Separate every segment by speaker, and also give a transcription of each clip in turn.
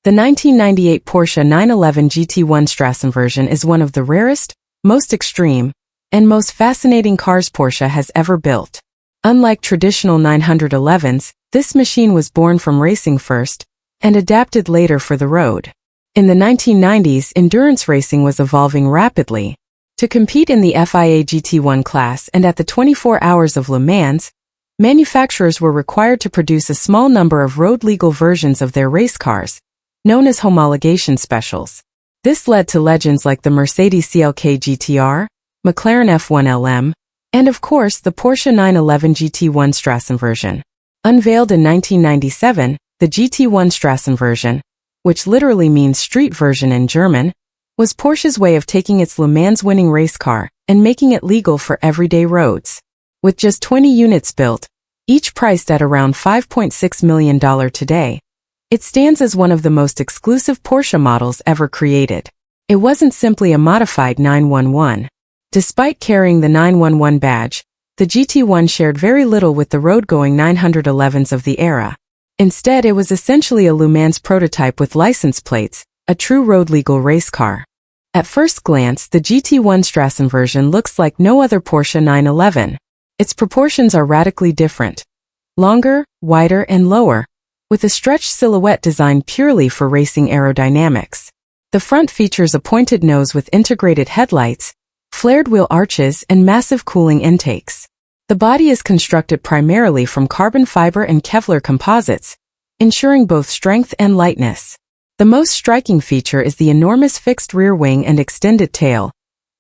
Speaker 1: The 1998 Porsche 911 GT1 Strassenversion is one of the rarest, most extreme, and most fascinating cars Porsche has ever built. Unlike traditional 911s, this machine was born from racing first, and adapted later for the road. In the 1990s, endurance racing was evolving rapidly. To compete in the FIA GT1 class and at the 24 Hours of Le Mans, manufacturers were required to produce a small number of road-legal versions of their race cars, known as homologation specials. This led to legends like the Mercedes CLK GTR, McLaren F1 LM, and of course the Porsche 911 GT1 Strassenversion. Unveiled in 1997, the GT1 Strassenversion, which literally means street version in German, was Porsche's way of taking its Le Mans winning race car and making it legal for everyday roads. With just 20 units built, each priced at around $5.6 million today, it stands as one of the most exclusive Porsche models ever created. It wasn't simply a modified 911. Despite carrying the 911 badge, the GT1 shared very little with the road-going 911s of the era. Instead, it was essentially a Le Mans prototype with license plates, a true road-legal race car. At first glance, the GT1 Strassenversion looks like no other Porsche 911. Its proportions are radically different. Longer, wider, and lower, with a stretched silhouette designed purely for racing aerodynamics. The front features a pointed nose with integrated headlights, flared wheel arches, and massive cooling intakes. The body is constructed primarily from carbon fiber and Kevlar composites, ensuring both strength and lightness. The most striking feature is the enormous fixed rear wing and extended tail,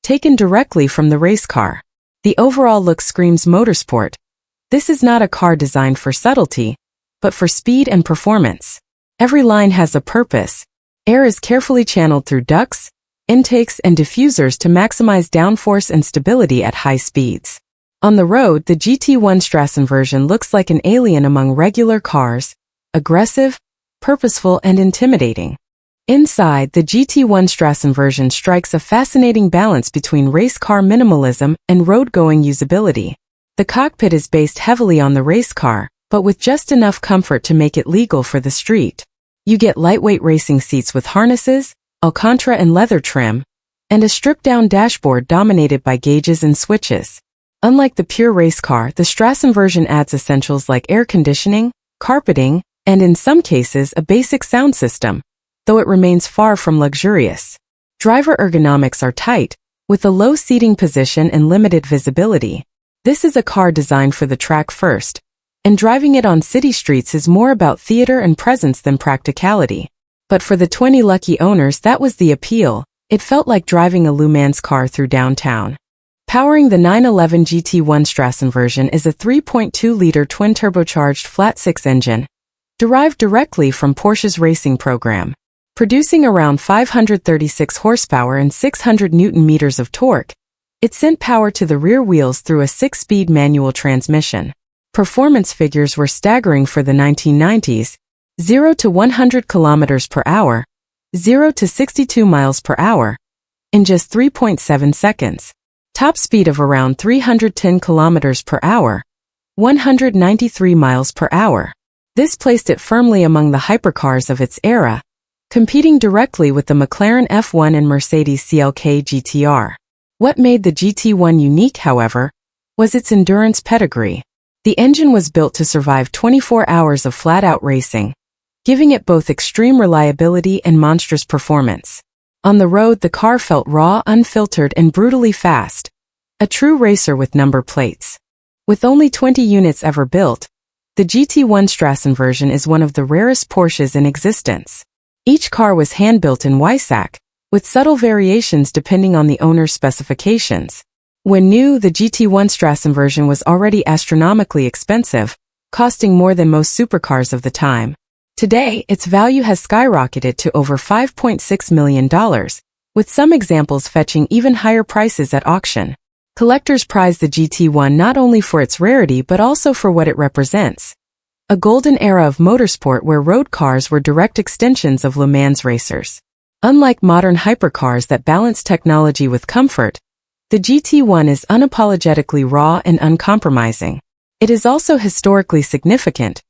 Speaker 1: taken directly from the race car. The overall look screams motorsport. This is not a car designed for subtlety, but for speed and performance. Every line has a purpose. Air is carefully channeled through ducts, intakes, and diffusers to maximize downforce and stability at high speeds. On the road, the GT1 Strassenversion looks like an alien among regular cars, aggressive, purposeful, and intimidating. Inside, the GT1 Strassenversion strikes a fascinating balance between race car minimalism and road-going usability. The cockpit is based heavily on the race car, but with just enough comfort to make it legal for the street. You get lightweight racing seats with harnesses, Alcantara and leather trim, and a stripped-down dashboard dominated by gauges and switches. Unlike the pure race car, the Strassenversion adds essentials like air conditioning, carpeting, and in some cases a basic sound system, though it remains far from luxurious. Driver ergonomics are tight, with a low seating position and limited visibility. This is a car designed for the track first, and driving it on city streets is more about theater and presence than practicality. But for the 20 lucky owners, that was the appeal. It felt like driving a Le Mans car through downtown. Powering the 911 GT1 Strassenversion is a 3.2-liter twin-turbocharged flat-six engine, derived directly from Porsche's racing program. Producing around 536 horsepower and 600 Newton-meters of torque, it sent power to the rear wheels through a 6-speed manual transmission. Performance figures were staggering for the 1990s, 0 to 100 kilometers per hour, 0 to 62 miles per hour, in just 3.7 seconds. Top speed of around 310 kilometers per hour, 193 miles per hour. This placed it firmly among the hypercars of its era, competing directly with the McLaren F1 and Mercedes CLK GTR. What made the GT1 unique, however, was its endurance pedigree. The engine was built to survive 24 hours of flat-out racing, giving it both extreme reliability and monstrous performance. On the road, the car felt raw, unfiltered, and brutally fast, a true racer with number plates. With only 20 units ever built, the GT1 Strassenversion is one of the rarest Porsches in existence. Each car was hand-built in Weissach, with subtle variations depending on the owner's specifications. When new, the GT1 Strassenversion was already astronomically expensive, costing more than most supercars of the time. Today, its value has skyrocketed to over $5.6 million, with some examples fetching even higher prices at auction. Collectors prize the GT1 not only for its rarity but also for what it represents. A golden era of motorsport where road cars were direct extensions of Le Mans racers. Unlike modern hypercars that balance technology with comfort, the GT1 is unapologetically raw and uncompromising. It is also historically significant,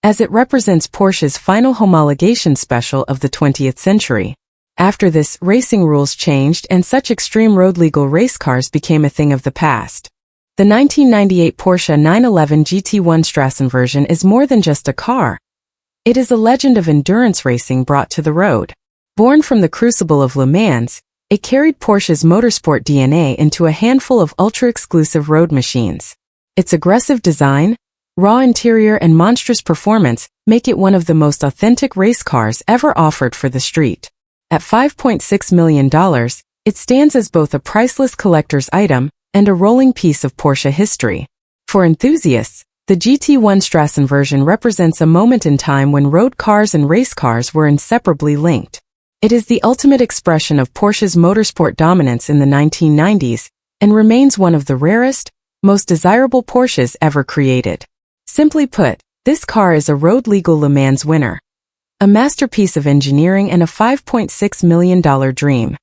Speaker 1: as it represents Porsche's final homologation special of the 20th century. After this, racing rules changed and such extreme road-legal race cars became a thing of the past. The 1998 Porsche 911 GT1 Strassenversion is more than just a car. It is a legend of endurance racing brought to the road. Born from the crucible of Le Mans, it carried Porsche's motorsport DNA into a handful of ultra-exclusive road machines. Its aggressive design, raw interior and monstrous performance make it one of the most authentic race cars ever offered for the street. At $5.6 million, it stands as both a priceless collector's item and a rolling piece of Porsche history. For enthusiasts, the GT1 Strassenversion represents a moment in time when road cars and race cars were inseparably linked. It is the ultimate expression of Porsche's motorsport dominance in the 1990s and remains one of the rarest, most desirable Porsches ever created. Simply put, this car is a road-legal Le Mans winner. A masterpiece of engineering and a $5.6 million dream.